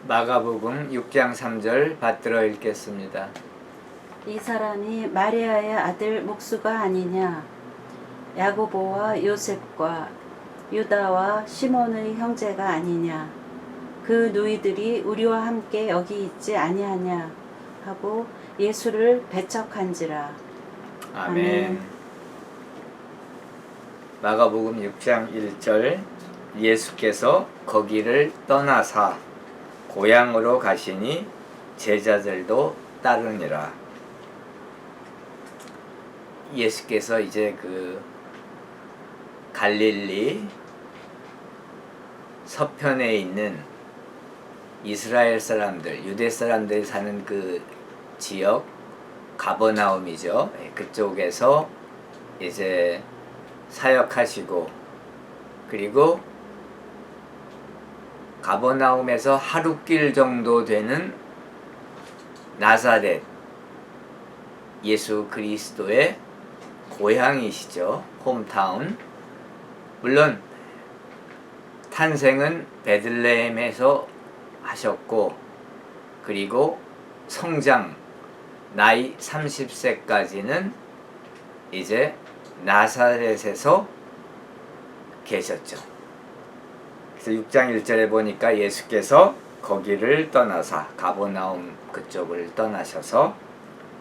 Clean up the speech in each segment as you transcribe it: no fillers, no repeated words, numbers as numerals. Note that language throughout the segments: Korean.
마가복음 6장 3절 받들어 읽겠습니다. 이 사람이 마리아의 아들 목수가 아니냐? 야고보와 요셉과 유다와 시몬의 형제가 아니냐? 그 누이들이 우리와 함께 여기 있지 아니하냐? 하고 예수를 배척한지라. 아멘. 마가복음 6장 1절 예수께서 거기를 떠나사 고향으로 가시니 제자들도 따르니라. 예수께서 이제 그 갈릴리 서편에 있는 이스라엘 사람들, 유대 사람들이 사는 그 지역 가버나움이죠. 그쪽에서 이제 사역하시고, 그리고 가버나움에서 하루길 정도 되는 나사렛, 예수 그리스도의 고향이시죠. 홈타운. 물론 탄생은 베들레헴에서 하셨고, 그리고 성장 나이 30세까지는 이제 나사렛에서 계셨죠. 그래서 6장 1절에 보니까 예수께서 거기를 떠나사 가버나움 그쪽을 떠나셔서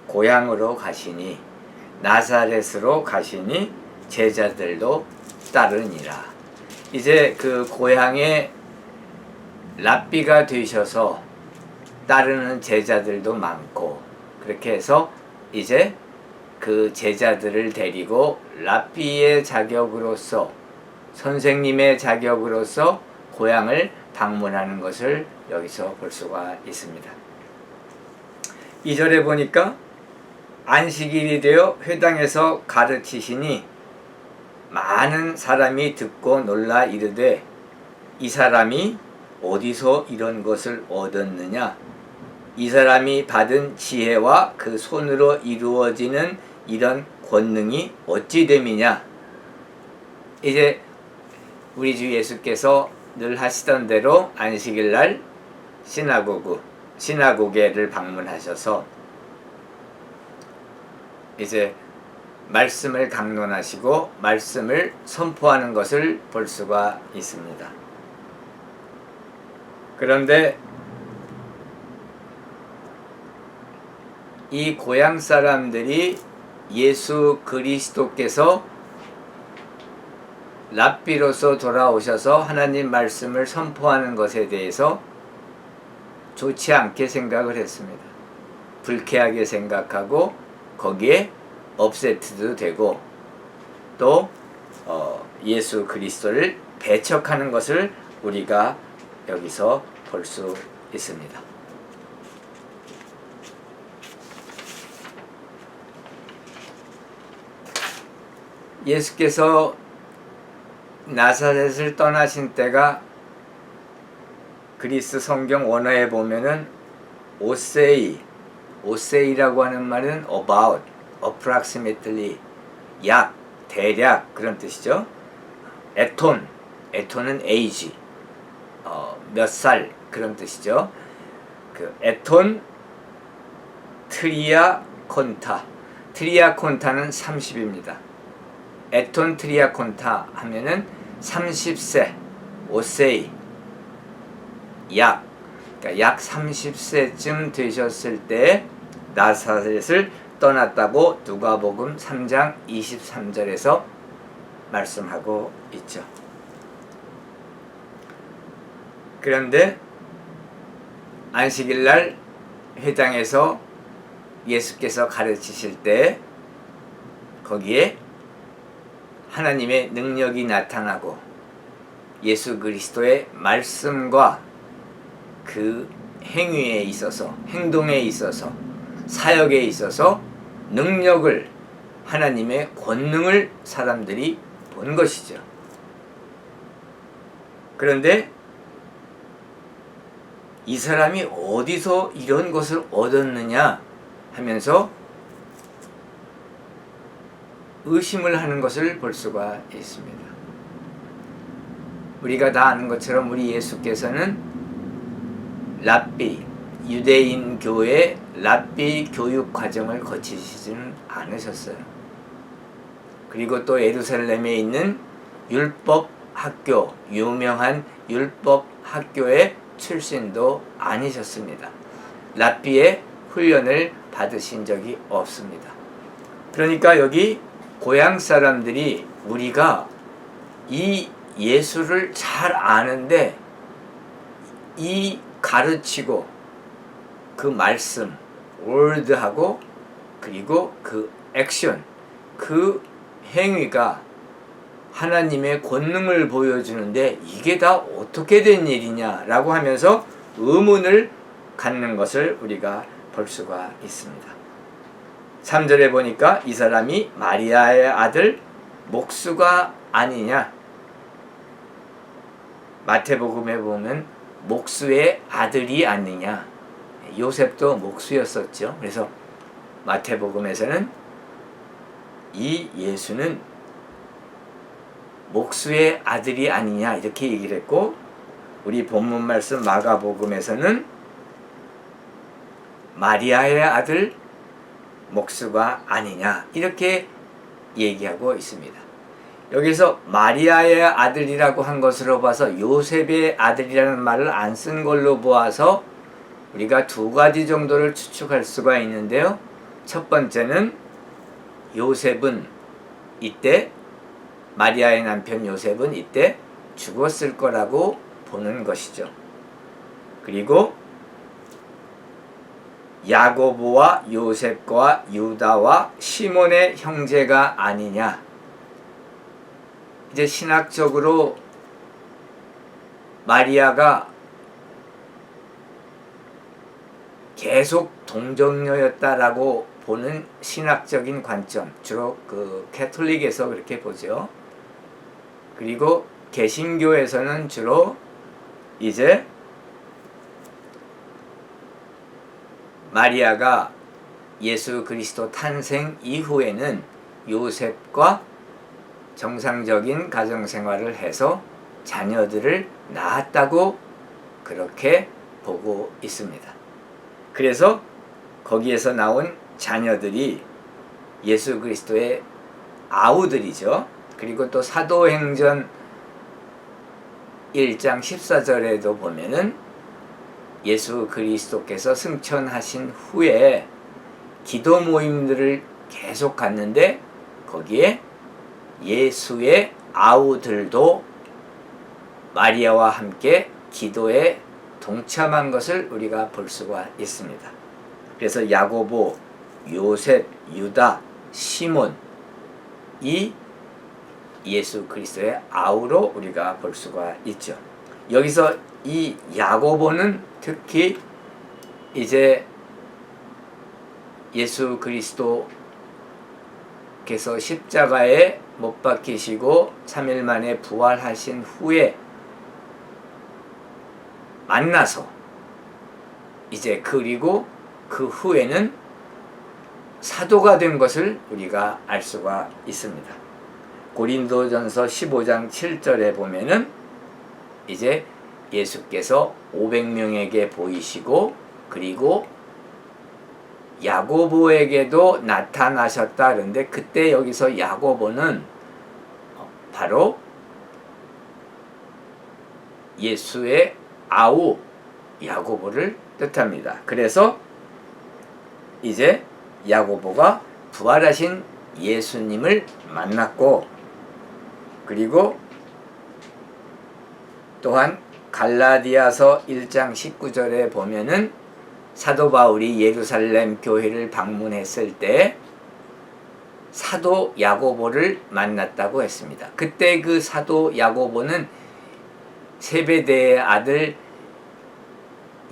고향으로 가시니, 나사렛으로 가시니 제자들도 따르니라. 이제 그 고향에 랍비가 되셔서 따르는 제자들도 많고, 그렇게 해서 이제 그 제자들을 데리고 랍비의 자격으로서, 선생님의 자격으로서 고향을 방문하는 것을 여기서 볼 수가 있습니다. 2절에 보니까 안식일이 되어 회당에서 가르치시니 많은 사람이 듣고 놀라 이르되 이 사람이 어디서 이런 것을 얻었느냐? 이 사람이 받은 지혜와 그 손으로 이루어지는 이런 권능이 어찌 됨이냐? 이제 우리 주 예수께서 늘 하시던 대로 안식일날 시나고게를 방문하셔서 이제 말씀을 강론하시고 말씀을 선포하는 것을 볼 수가 있습니다. 그런데 이 고향 사람들이 예수 그리스도께서 랍비로서 돌아오셔서 하나님 말씀을 선포하는 것에 대해서 좋지 않게 생각을 했습니다. 불쾌하게 생각하고 거기에 업세트도 되고 또 예수 그리스도를 배척하는 것을 우리가 여기서 볼 수 있습니다. 예수께서 나사렛을 떠나신 때가 그리스 성경 원어에 보면은 오세이라고 하는 말은 about, approximately, 약, 대략 그런 뜻이죠. 에톤은 age, 몇 살 그런 뜻이죠. 그 에톤 트리아콘타는 30입니다. 에톤 트리아콘타 하면은 30세, 오세이, 그러니까 약 30세쯤 되셨을 때 나사렛을 떠났다고 누가복음 3장 23절에서 말씀하고 있죠. 그런데 안식일날 회당에서 예수께서 가르치실 때 거기에 하나님의 능력이 나타나고 예수 그리스도의 말씀과 그 행위에 있어서, 행동에 있어서, 사역에 있어서 능력을, 하나님의 권능을 사람들이 본 것이죠. 그런데 이 사람이 어디서 이런 것을 얻었느냐 하면서 의심을 하는 것을 볼 수가 있습니다. 우리가 다 아는 것처럼 우리 예수께서는 랍비, 유대인 교회 랍비 교육 과정을 거치시지는 않으셨어요. 그리고 또 예루살렘에 있는 율법 학교, 유명한 율법 학교의 출신도 아니셨습니다. 랍비의 훈련을 받으신 적이 없습니다. 그러니까 여기 고향 사람들이 우리가 이 예수를 잘 아는데 이 가르치고 그 말씀, 월드하고 그리고 그 액션, 그 행위가 하나님의 권능을 보여주는데 이게 다 어떻게 된 일이냐라고 하면서 의문을 갖는 것을 우리가 볼 수가 있습니다. 3절에 보니까 이 사람이 마리아의 아들 목수가 아니냐. 마태복음에 보면 목수의 아들이 아니냐. 요셉도 목수였었죠. 그래서 마태복음에서는 이 예수는 목수의 아들이 아니냐 이렇게 얘기를 했고, 우리 본문 말씀 마가복음에서는 마리아의 아들 목수가 아니냐 이렇게 얘기하고 있습니다. 여기서 마리아의 아들이라고 한 것으로 봐서 요셉의 아들이라는 말을 안 쓴 걸로 보아서 우리가 두 가지 정도를 추측할 수가 있는데요. 첫 번째는 요셉은 이때, 마리아의 남편 요셉은 이때 죽었을 거라고 보는 것이죠. 그리고 야고보와 요셉과 유다와 시몬의 형제가 아니냐. 이제 신학적으로 마리아가 계속 동정녀였다라고 보는 신학적인 관점, 주로 그 캐톨릭에서 그렇게 보죠. 그리고 개신교에서는 주로 이제 마리아가 예수 그리스도 탄생 이후에는 요셉과 정상적인 가정생활을 해서 자녀들을 낳았다고 그렇게 보고 있습니다. 그래서 거기에서 나온 자녀들이 예수 그리스도의 아우들이죠. 그리고 또 사도행전 1장 14절에도 보면은 예수 그리스도께서 승천하신 후에 기도 모임들을 계속 갔는데 거기에 예수의 아우들도 마리아와 함께 기도에 동참한 것을 우리가 볼 수가 있습니다. 그래서 야고보, 요셉, 유다, 시몬, 이 예수 그리스도의 아우로 우리가 볼 수가 있죠. 여기서 이 야고보는 특히 이제 예수 그리스도께서 십자가에 못 박히시고 3일 만에 부활하신 후에 만나서 이제 그리고 그 후에는 사도가 된 것을 우리가 알 수가 있습니다. 고린도전서 15장 7절에 보면은 이제 예수께서 500명에게 보이시고 그리고 야고보에게도 나타나셨다. 그런데 그때 여기서 야고보는 바로 예수의 아우 야고보를 뜻합니다. 그래서 이제 야고보가 부활하신 예수님을 만났고, 그리고 또한 갈라디아서 1장 19절에 보면은 사도 바울이 예루살렘 교회를 방문했을 때 사도 야고보를 만났다고 했습니다. 그때 그 사도 야고보는 세베대의 아들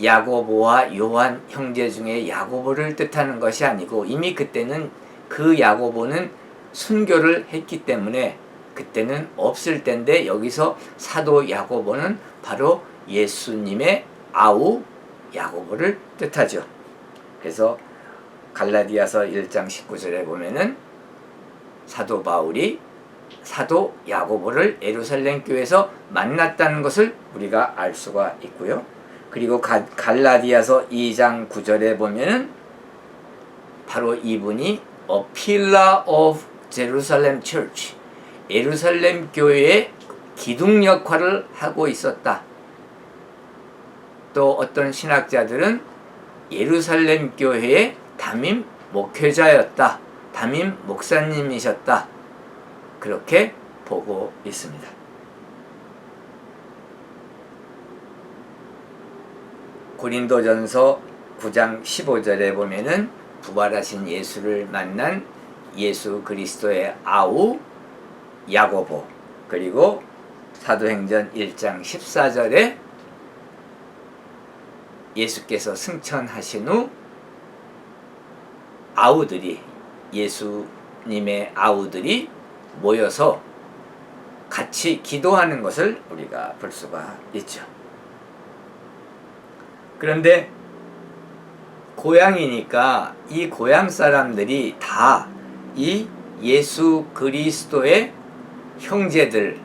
야고보와 요한 형제 중에 야고보를 뜻하는 것이 아니고, 이미 그때는 그 야고보는 순교를 했기 때문에 그때는 없을 때인데, 여기서 사도 야고보는 바로 예수님의 아우 야고보를 뜻하죠. 그래서 갈라디아서 1장 19절에 보면은 사도 바울이 사도 야고보를 예루살렘 교회에서 만났다는 것을 우리가 알 수가 있고요. 그리고 갈라디아서 2장 9절에 보면은 바로 이분이 A Pillar of Jerusalem Church, 예루살렘 교회의 기둥 역할을 하고 있었다. 또 어떤 신학자들은 예루살렘 교회의 담임 목회자였다. 담임 목사님이셨다. 그렇게 보고 있습니다. 고린도전서 9장 15절에 보면은 부활하신 예수를 만난 예수 그리스도의 아우 야고보, 그리고 사도행전 1장 14절에 예수께서 승천하신 후 아우들이, 예수님의 아우들이 모여서 같이 기도하는 것을 우리가 볼 수가 있죠. 그런데 고향이니까 이 고향 사람들이 다 이 예수 그리스도의 형제들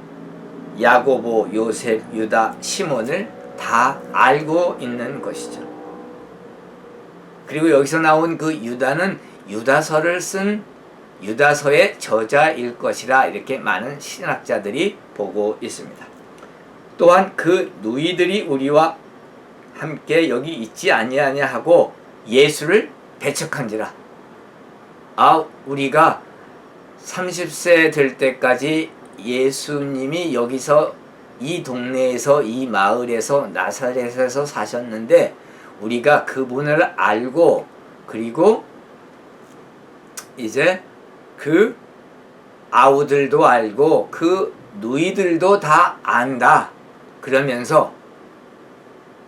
야고보, 요셉, 유다, 시몬을 다 알고 있는 것이죠. 그리고 여기서 나온 그 유다는 유다서를 쓴 유다서의 저자일 것이라 이렇게 많은 신학자들이 보고 있습니다. 또한 그 누이들이 우리와 함께 여기 있지 아니하냐 하고 예수를 배척한지라. 우리가 30세 될 때까지 예수님이 여기서 이 동네에서, 이 마을에서, 나사렛에서 사셨는데 우리가 그분을 알고, 그리고 이제 그 아우들도 알고 그 누이들도 다 안다. 그러면서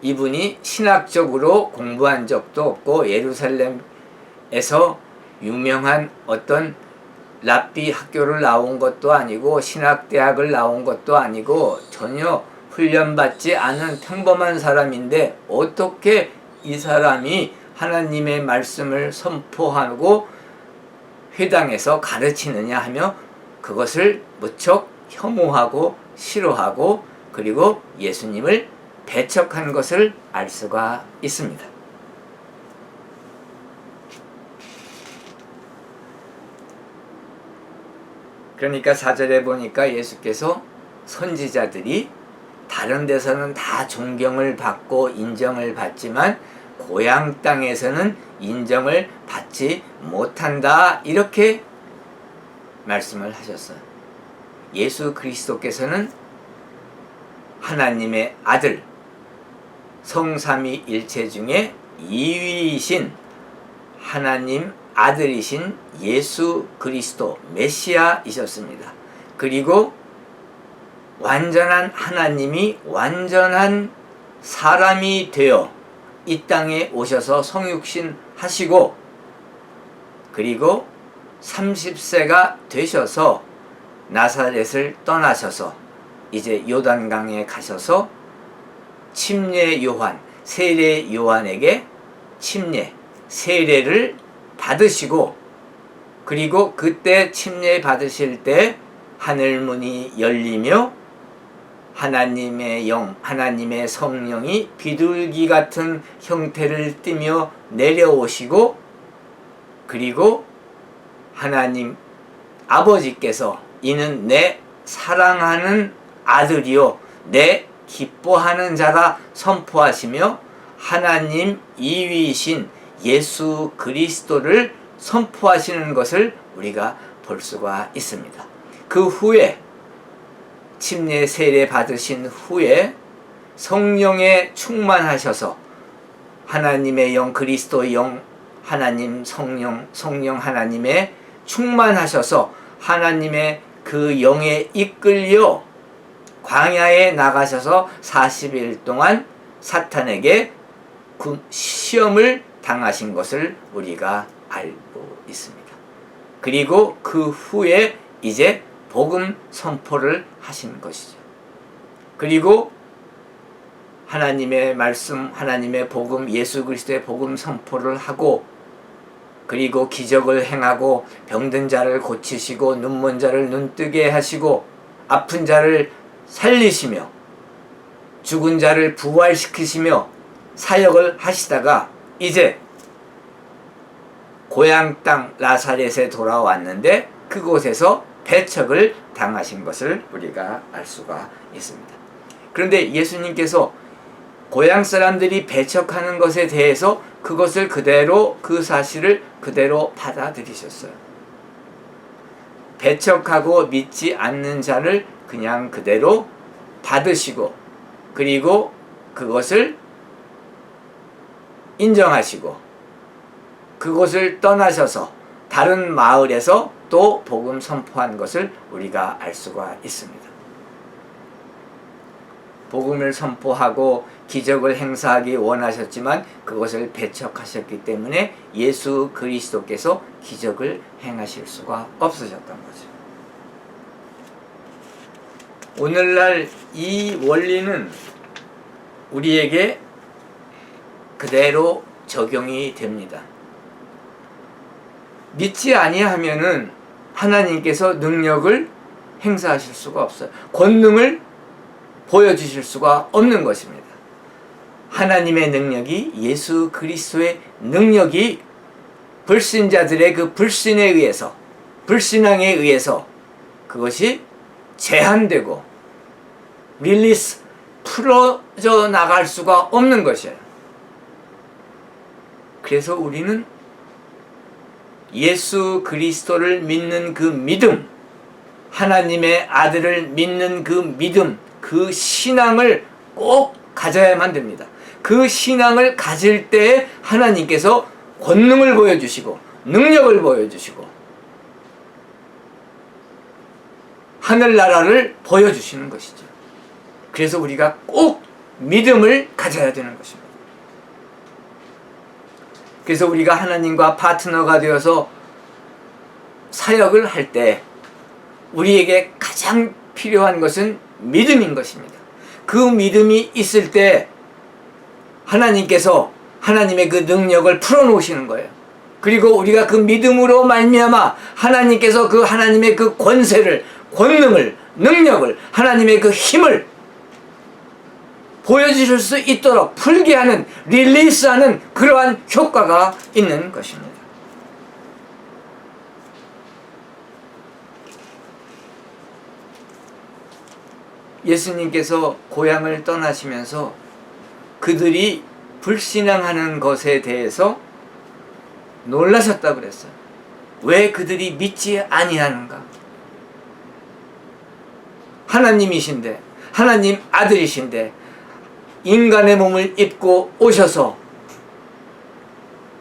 이분이 신학적으로 공부한 적도 없고 예루살렘에서 유명한 어떤 랍비 학교를 나온 것도 아니고 신학대학을 나온 것도 아니고 전혀 훈련받지 않은 평범한 사람인데 어떻게 이 사람이 하나님의 말씀을 선포하고 회당에서 가르치느냐 하며 그것을 무척 혐오하고 싫어하고 그리고 예수님을 배척한 것을 알 수가 있습니다. 그러니까 4절에 보니까 예수께서 선지자들이 다른 데서는 다 존경을 받고 인정을 받지만 고향 땅에서는 인정을 받지 못한다, 이렇게 말씀을 하셨어요. 예수 그리스도께서는 하나님의 아들, 성삼위일체 중에 2위이신 하나님 아들이신 예수 그리스도 메시아이셨습니다. 그리고 완전한 하나님이 완전한 사람이 되어 이 땅에 오셔서 성육신 하시고, 그리고 30세가 되셔서 나사렛을 떠나셔서 이제 요단강에 가셔서 침례 요한, 세례 요한에게 침례, 세례를 받으시고, 그리고 그때 침례 받으실 때 하늘문이 열리며 하나님의 영, 하나님의 성령이 비둘기 같은 형태를 띠며 내려오시고, 그리고 하나님 아버지께서 이는 내 사랑하는 아들이요 내 기뻐하는 자라 선포하시며 하나님 2위이신 예수 그리스도를 선포하시는 것을 우리가 볼 수가 있습니다. 그 후에 침례 세례 받으신 후에 성령에 충만하셔서 하나님의 영, 그리스도의 영, 하나님 성령 하나님의 충만하셔서 하나님의 그 영에 이끌려 광야에 나가셔서 40일 동안 사탄에게 그 시험을 당하신 것을 우리가 알고 있습니다. 그리고 그 후에 이제 복음 선포를 하신 것이죠. 그리고 하나님의 말씀, 하나님의 복음, 예수 그리스도의 복음 선포를 하고, 그리고 기적을 행하고 병든 자를 고치시고 눈먼 자를 눈뜨게 하시고 아픈 자를 살리시며 죽은 자를 부활시키시며 사역을 하시다가 이제 고향 땅 나사렛에 돌아왔는데 그곳에서 배척을 당하신 것을 우리가 알 수가 있습니다. 그런데 예수님께서 고향 사람들이 배척하는 것에 대해서 그것을 그대로, 그 사실을 그대로 받아들이셨어요. 배척하고 믿지 않는 자를 그냥 그대로 받으시고, 그리고 그것을 인정하시고, 그곳을 떠나셔서 다른 마을에서 또 복음 선포한 것을 우리가 알 수가 있습니다. 복음을 선포하고 기적을 행사하기 원하셨지만 그것을 배척하셨기 때문에 예수 그리스도께서 기적을 행하실 수가 없으셨던 거죠. 오늘날 이 원리는 우리에게 그대로 적용이 됩니다. 믿지 아니하면은 하나님께서 능력을 행사하실 수가 없어요. 권능을 보여주실 수가 없는 것입니다. 하나님의 능력이, 예수 그리스도의 능력이 불신자들의 그 불신에 의해서, 불신앙에 의해서 그것이 제한되고 릴리스, 풀어져 나갈 수가 없는 것이에요. 그래서 우리는 예수 그리스도를 믿는 그 믿음, 하나님의 아들을 믿는 그 믿음, 그 신앙을 꼭 가져야만 됩니다. 그 신앙을 가질 때에 하나님께서 권능을 보여주시고 능력을 보여주시고 하늘나라를 보여주시는 것이죠. 그래서 우리가 꼭 믿음을 가져야 되는 것입니다. 그래서 우리가 하나님과 파트너가 되어서 사역을 할 때 우리에게 가장 필요한 것은 믿음인 것입니다. 그 믿음이 있을 때 하나님께서 하나님의 그 능력을 풀어놓으시는 거예요. 그리고 우리가 그 믿음으로 말미암아 하나님께서 그 하나님의 그 권세를, 권능을, 능력을, 하나님의 그 힘을 보여주실 수 있도록 풀게 하는, 릴리스하는 그러한 효과가 있는 것입니다. 예수님께서 고향을 떠나시면서 그들이 불신앙하는 것에 대해서 놀라셨다고 그랬어요. 왜 그들이 믿지 아니하는가? 하나님이신데, 하나님 아들이신데 인간의 몸을 입고 오셔서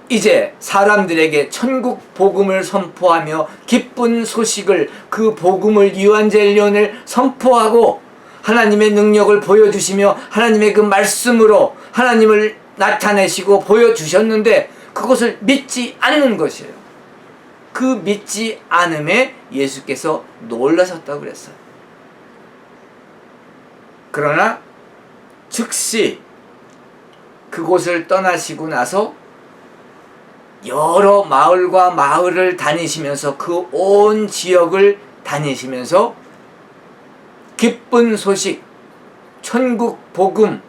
이제 사람들에게 천국 복음을 선포하며 기쁜 소식을, 그 복음을, 유한젤리온을 선포하고 하나님의 능력을 보여주시며 하나님의 그 말씀으로 하나님을 나타내시고 보여주셨는데 그것을 믿지 않는 것이에요. 그 믿지 않음에 예수께서 놀라셨다고 그랬어요. 그러나 즉시 그곳을 떠나시고 나서 여러 마을과 마을을 다니시면서 그 온 지역을 다니시면서 기쁜 소식, 천국 복음,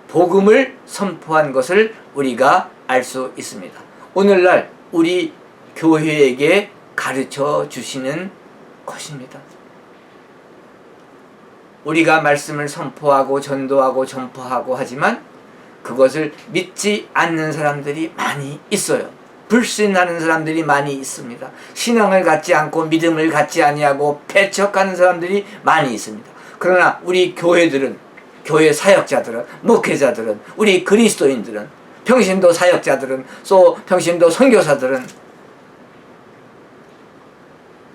복음을 선포한 것을 우리가 알 수 있습니다. 오늘날 우리 교회에게 가르쳐 주시는 것입니다. 우리가 말씀을 선포하고 전도하고 전파하고 하지만 그것을 믿지 않는 사람들이 많이 있어요. 불신하는 사람들이 많이 있습니다. 신앙을 갖지 않고 믿음을 갖지 아니하고 배척하는 사람들이 많이 있습니다. 그러나 우리 교회들은, 교회 사역자들은, 목회자들은, 우리 그리스도인들은, 평신도 사역자들은, 또 평신도 선교사들은,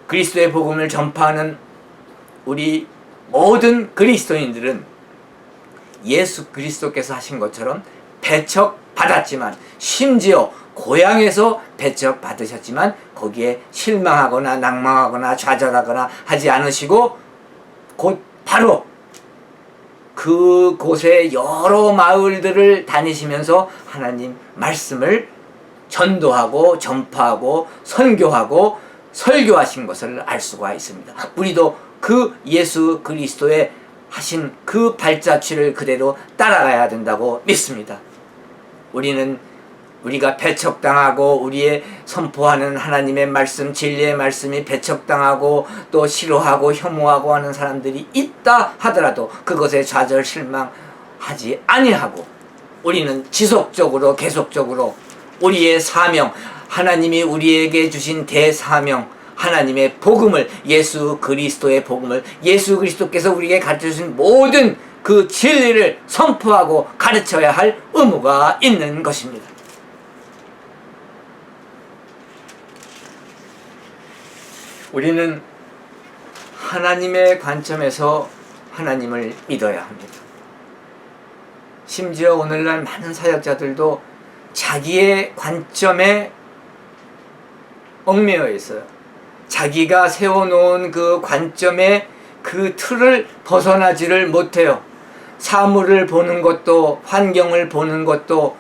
그리스도의 복음을 전파하는 우리 모든 그리스도인들은 예수 그리스도께서 하신 것처럼 배척받았지만, 심지어 고향에서 배척받으셨지만 거기에 실망하거나 낭망하거나 좌절하거나 하지 않으시고 곧 바로 그곳의 여러 마을들을 다니시면서 하나님 말씀을 전도하고 전파하고 선교하고 설교하신 것을 알 수가 있습니다. 우리도 그 예수 그리스도의 하신 그 발자취를 그대로 따라가야 된다고 믿습니다. 우리가 배척당하고 우리의 선포하는 하나님의 말씀, 진리의 말씀이 배척당하고 또 싫어하고 혐오하고 하는 사람들이 있다 하더라도 그것에 좌절 실망하지 아니하고 우리는 지속적으로 계속적으로 우리의 사명, 하나님이 우리에게 주신 대사명, 하나님의 복음을, 예수 그리스도의 복음을, 예수 그리스도께서 우리에게 가르쳐주신 모든 그 진리를 선포하고 가르쳐야 할 의무가 있는 것입니다. 우리는 하나님의 관점에서 하나님을 믿어야 합니다. 심지어 오늘날 많은 사역자들도 자기의 관점에 얽매여 있어요. 자기가 세워놓은 그 관점의 그 틀을 벗어나지를 못해요. 사물을 보는 것도, 환경을 보는 것도,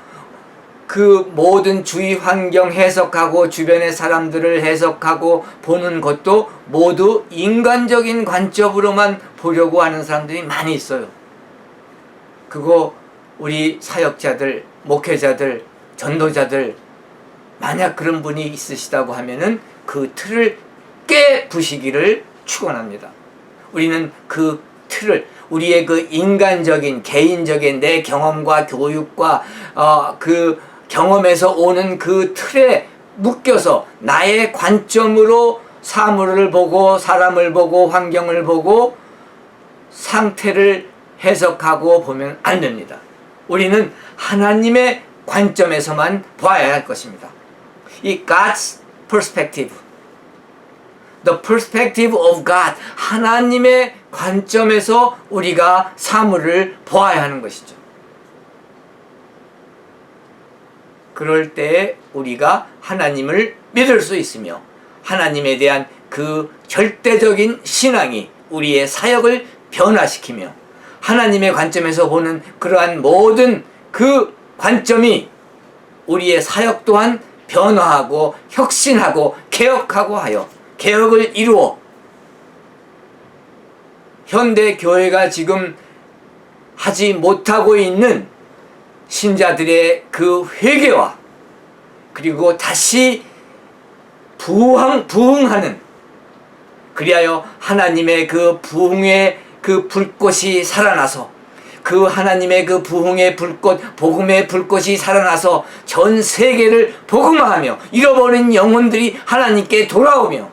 그 모든 주위 환경 해석하고 주변의 사람들을 해석하고 보는 것도 모두 인간적인 관점으로만 보려고 하는 사람들이 많이 있어요. 그거 우리 사역자들, 목회자들, 전도자들 만약 그런 분이 있으시다고 하면은 그 틀을 깨부시기를 축원합니다. 우리는 그 틀을, 우리의 그 인간적인 개인적인 내 경험과 교육과 그 경험에서 오는 그 틀에 묶여서 나의 관점으로 사물을 보고 사람을 보고 환경을 보고 상태를 해석하고 보면 안 됩니다. 우리는 하나님의 관점에서만 봐야 할 것입니다. 이 God's perspective, the perspective of God, 하나님의 관점에서 우리가 사물을 보아야 하는 것이죠. 그럴 때에 우리가 하나님을 믿을 수 있으며 하나님에 대한 그 절대적인 신앙이 우리의 사역을 변화시키며 하나님의 관점에서 보는 그러한 모든 그 관점이 우리의 사역 또한 변화하고 혁신하고 개혁하고 하여 개혁을 이루어 현대 교회가 지금 하지 못하고 있는 신자들의 그 회개와 그리고 다시 부흥하는, 그리하여 하나님의 그 부흥의 그 불꽃이 살아나서 그 하나님의 그 부흥의 불꽃, 복음의 불꽃이 살아나서 전 세계를 복음화하며 잃어버린 영혼들이 하나님께 돌아오며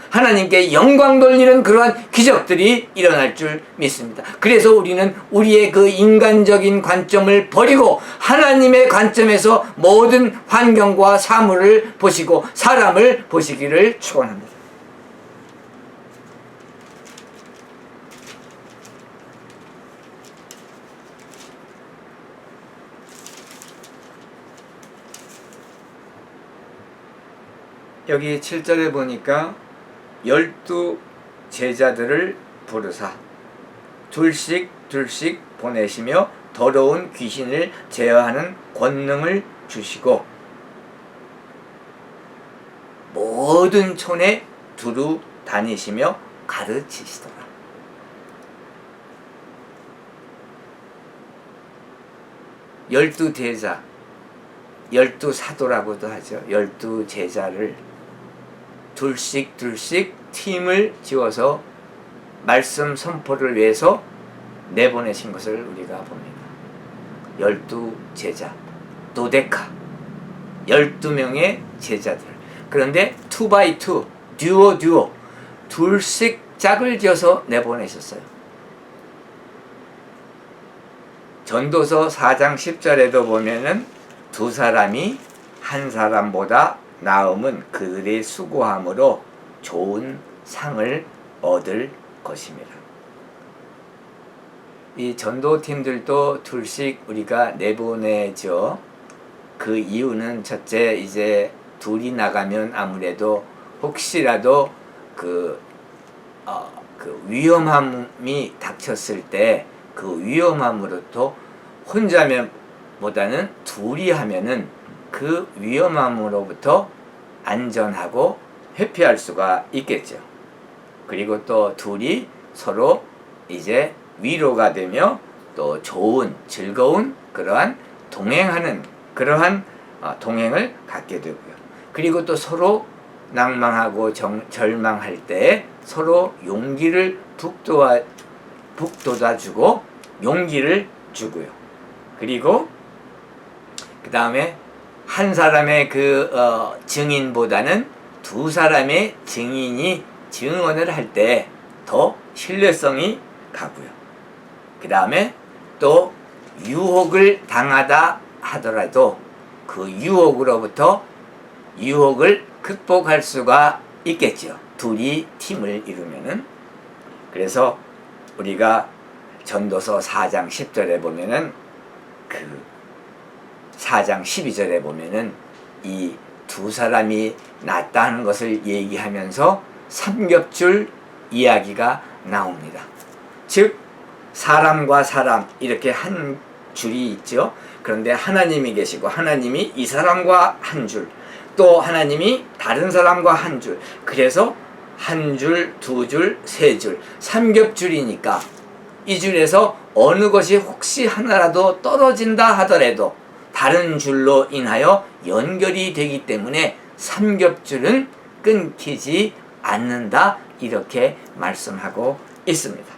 하나님께 영광 돌리는 그러한 기적들이 일어날 줄 믿습니다. 그래서 우리는 우리의 그 인간적인 관점을 버리고 하나님의 관점에서 모든 환경과 사물을 보시고 사람을 보시기를 축원합니다. 여기 7절에 보니까 12 제자들을 부르사 둘씩 보내시며 더러운 귀신을 제어하는 권능을 주시고 모든 촌에 두루 다니시며 가르치시더라. 열두 제자, 12 사도라고도 하죠. 12 제자를 둘씩 팀을 지어서 말씀 선포를 위해서 내보내신 것을 우리가 봅니다. 12 제자, 도데카, 12명의 제자들. 그런데 2by2, 듀오, 둘씩 짝을 지어서 내보내셨어요. 전도서 4장 10절에도 보면은 두 사람이 한 사람보다 나음은 그들의 수고함으로 좋은 상을 얻을 것입니다. 이 전도팀들도 둘씩 우리가 내보내죠. 그 이유는 첫째, 이제 둘이 나가면 아무래도 혹시라도 그 위험함이 닥쳤을 때 그 위험함으로부터 혼자면 보다는 둘이 하면은 그 위험함으로부터 안전하고 회피할 수가 있겠죠. 그리고 또 둘이 서로 이제 위로가 되며 또 좋은 즐거운 그러한 동행하는 그러한 동행을 갖게 되고요. 그리고 또 서로 낭망하고 절망할 때 서로 용기를 북돋아주고 용기를 주고요. 그리고 그 다음에 한 사람의 증인보다는 두 사람의 증인이 증언을 할 때 더 신뢰성이 가고요. 그 다음에 또 유혹을 당하다 하더라도 그 유혹을 극복할 수가 있겠죠. 둘이 팀을 이루면은. 그래서 우리가 전도서 4장 10절에 보면은 4장 12절에 보면은 이 두 사람이 낫다 하는 것을 얘기하면서 삼겹줄 이야기가 나옵니다. 즉 사람과 사람 이렇게 한 줄이 있죠. 그런데 하나님이 계시고 하나님이 이 사람과 한 줄, 또 하나님이 다른 사람과 한 줄, 그래서 한 줄, 두 줄, 세 줄, 삼겹줄이니까 이 줄에서 어느 것이 혹시 하나라도 떨어진다 하더라도 다른 줄로 인하여 연결이 되기 때문에 삼겹줄은 끊기지 않는다, 이렇게 말씀하고 있습니다.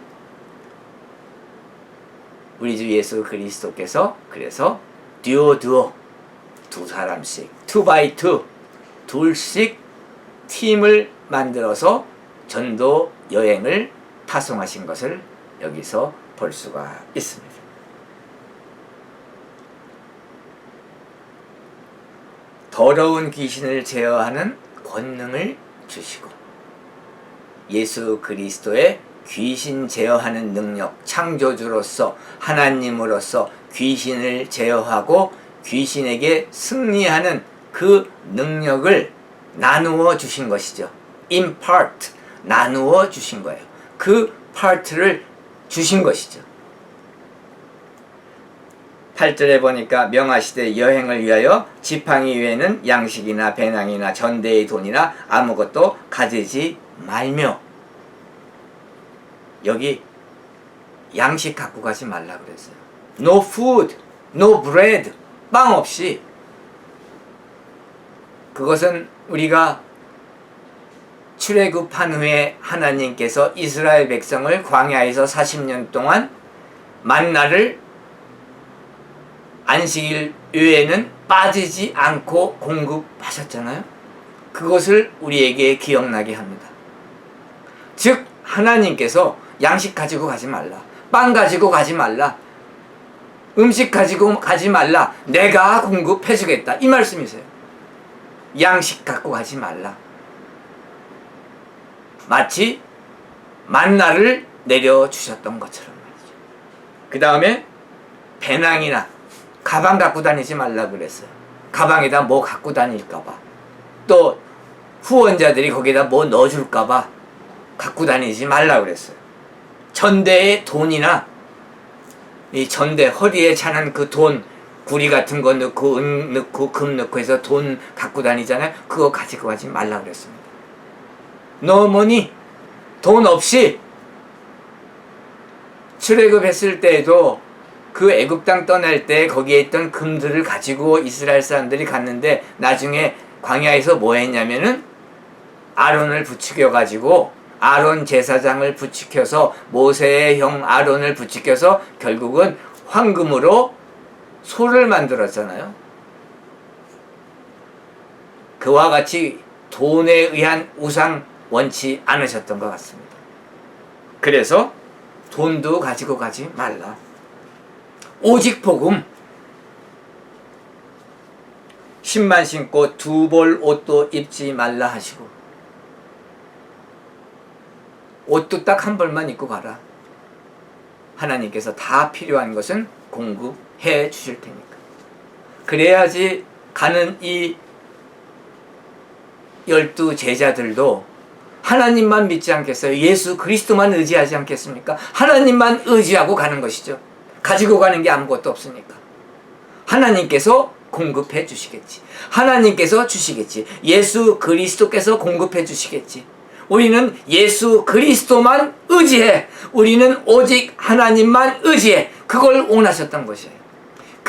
우리 주 예수 그리스도께서 그래서 듀오 두 사람씩, 2x2 둘씩 팀을 만들어서 전도 여행을 파송하신 것을 여기서 볼 수가 있습니다. 더러운 귀신을 제어하는 권능을 주시고 예수 그리스도의 귀신 제어하는 능력, 창조주로서 하나님으로서 귀신을 제어하고 귀신에게 승리하는 그 능력을 나누어 주신 것이죠. impart, 나누어 주신 거예요. 그 파트를 주신 것이죠. 8절에 보니까 명하시되 여행을 위하여 지팡이 외에는 양식이나 배낭이나 전대의 돈이나 아무것도 가지지 말며, 여기 양식 갖고 가지 말라 그랬어요. No food, no bread, 빵 없이. 그것은 우리가 출애굽한 후에 하나님께서 이스라엘 백성을 광야에서 40년 동안 만나를 안식일 외에는 빠지지 않고 공급하셨잖아요. 그것을 우리에게 기억나게 합니다. 즉 하나님께서 양식 가지고 가지 말라, 빵 가지고 가지 말라, 음식 가지고 가지 말라, 내가 공급해 주겠다, 이 말씀이세요. 양식 갖고 가지 말라. 마치 만나를 내려주셨던 것처럼 말이죠. 그 다음에 배낭이나 가방 갖고 다니지 말라 그랬어요. 가방에다 뭐 갖고 다닐까봐, 또 후원자들이 거기다 뭐 넣어줄까봐 갖고 다니지 말라 그랬어요. 전대의 돈이나 이 전대 허리에 차는 그 돈, 구리 같은 거 넣고 은 넣고 금 넣고 해서 돈 갖고 다니잖아요. 그거 가지고 가지 말라 그랬습니다. No money, 돈 없이. 출애굽했을 때에도 그 애굽 땅 떠날 때 거기에 있던 금들을 가지고 이스라엘 사람들이 갔는데 나중에 광야에서 뭐 했냐면은 아론을 부추겨 가지고, 아론 제사장을 부추겨서, 모세의 형 아론을 부추겨서 결국은 황금으로 소를 만들었잖아요. 그와 같이 돈에 의한 우상 원치 않으셨던 것 같습니다. 그래서 돈도 가지고 가지 말라. 오직 복음. 신만 신고 두 벌 옷도 입지 말라 하시고, 옷도 딱 한 벌만 입고 가라. 하나님께서 다 필요한 것은 공급해 주실 테니까. 그래야지 가는 이 12 제자들도 하나님만 믿지 않겠어요? 예수 그리스도만 의지하지 않겠습니까? 하나님만 의지하고 가는 것이죠. 가지고 가는 게 아무것도 없으니까. 하나님께서 공급해 주시겠지. 하나님께서 주시겠지. 예수 그리스도께서 공급해 주시겠지. 우리는 예수 그리스도만 의지해. 우리는 오직 하나님만 의지해. 그걸 원하셨던 것이에요.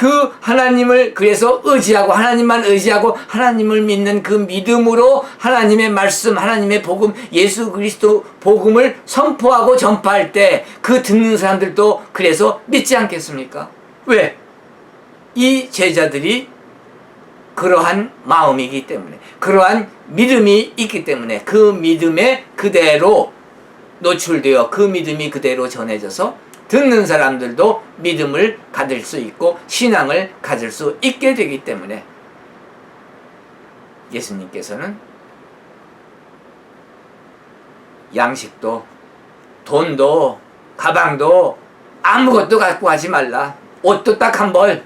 그 하나님을 그래서 의지하고 하나님만 의지하고 하나님을 믿는 그 믿음으로 하나님의 말씀, 하나님의 복음, 예수 그리스도 복음을 선포하고 전파할 때 그 듣는 사람들도 그래서 믿지 않겠습니까? 왜? 이 제자들이 그러한 마음이기 때문에, 그러한 믿음이 있기 때문에 그 믿음에 그대로 노출되어 그 믿음이 그대로 전해져서 듣는 사람들도 믿음을 가질 수 있고 신앙을 가질 수 있게 되기 때문에 예수님께서는 양식도 돈도 가방도 아무것도 갖고 가지 말라. 옷도 딱 한 벌.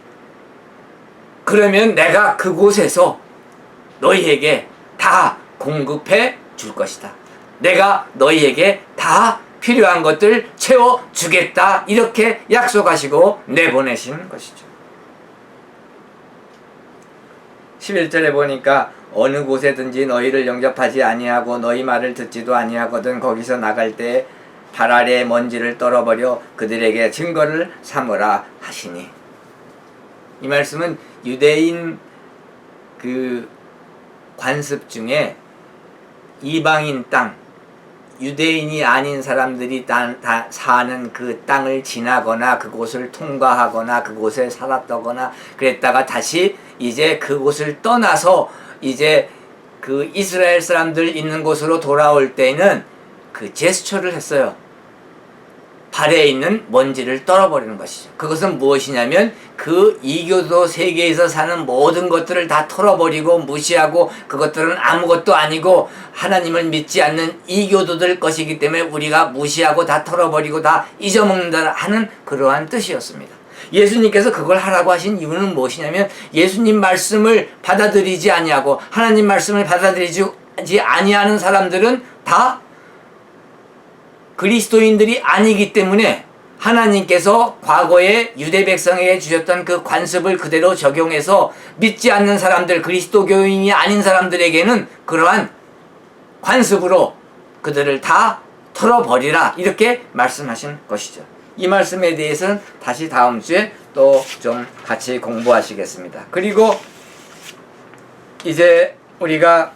그러면 내가 그곳에서 너희에게 다 공급해 줄 것이다. 내가 너희에게 다 필요한 것들 채워주겠다. 이렇게 약속하시고 내보내신 것이죠. 11절에 보니까 어느 곳에든지 너희를 영접하지 아니하고 너희 말을 듣지도 아니하거든 거기서 나갈 때 발 아래에 먼지를 떨어버려 그들에게 증거를 삼으라 하시니. 이 말씀은 유대인 그 관습 중에 이방인 땅, 유대인이 아닌 사람들이 다 사는 그 땅을 지나거나 그곳을 통과하거나 그곳에 살았다거나 그랬다가 다시 이제 그곳을 떠나서 이제 그 이스라엘 사람들 있는 곳으로 돌아올 때는 그 제스처를 했어요. 발에 있는 먼지를 떨어버리는 것이죠. 그것은 무엇이냐면 그 이교도 세계에서 사는 모든 것들을 다 털어버리고 무시하고 그것들은 아무것도 아니고 하나님을 믿지 않는 이교도들 것이기 때문에 우리가 무시하고 다 털어버리고 다 잊어먹는다 하는 그러한 뜻이었습니다. 예수님께서 그걸 하라고 하신 이유는 무엇이냐면 예수님 말씀을 받아들이지 아니하고 하나님 말씀을 받아들이지 아니하는 사람들은 다 그리스도인들이 아니기 때문에 하나님께서 과거에 유대 백성에게 주셨던 그 관습을 그대로 적용해서 믿지 않는 사람들, 그리스도교인이 아닌 사람들에게는 그러한 관습으로 그들을 다 털어버리라 이렇게 말씀하신 것이죠. 이 말씀에 대해서는 다시 다음 주에 또 좀 같이 공부하시겠습니다. 그리고 이제 우리가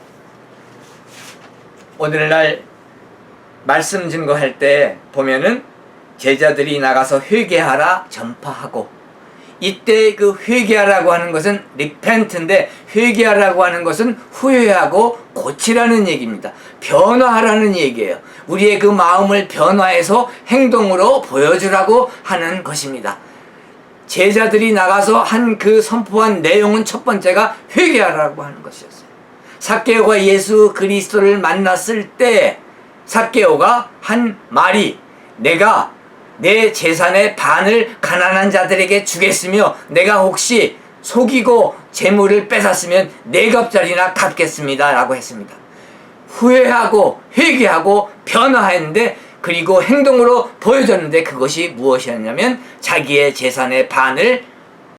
오늘날 말씀 증거할 때 보면은 제자들이 나가서 회개하라 전파하고, 이때 그 회개하라고 하는 것은 repent인데 회개하라고 하는 것은 후회하고 고치라는 얘기입니다. 변화하라는 얘기예요. 우리의 그 마음을 변화해서 행동으로 보여주라고 하는 것입니다. 제자들이 나가서 한 그 선포한 내용은 첫 번째가 회개하라고 하는 것이었어요. 삭개오가 예수 그리스도를 만났을 때 삭개오가 한 말이 내가 내 재산의 반을 가난한 자들에게 주겠으며 내가 혹시 속이고 재물을 뺏었으면 4겹짜리나 갚겠습니다 라고 했습니다. 후회하고 회개하고 변화했는데 그리고 행동으로 보여줬는데 그것이 무엇이었냐면 자기의 재산의 반을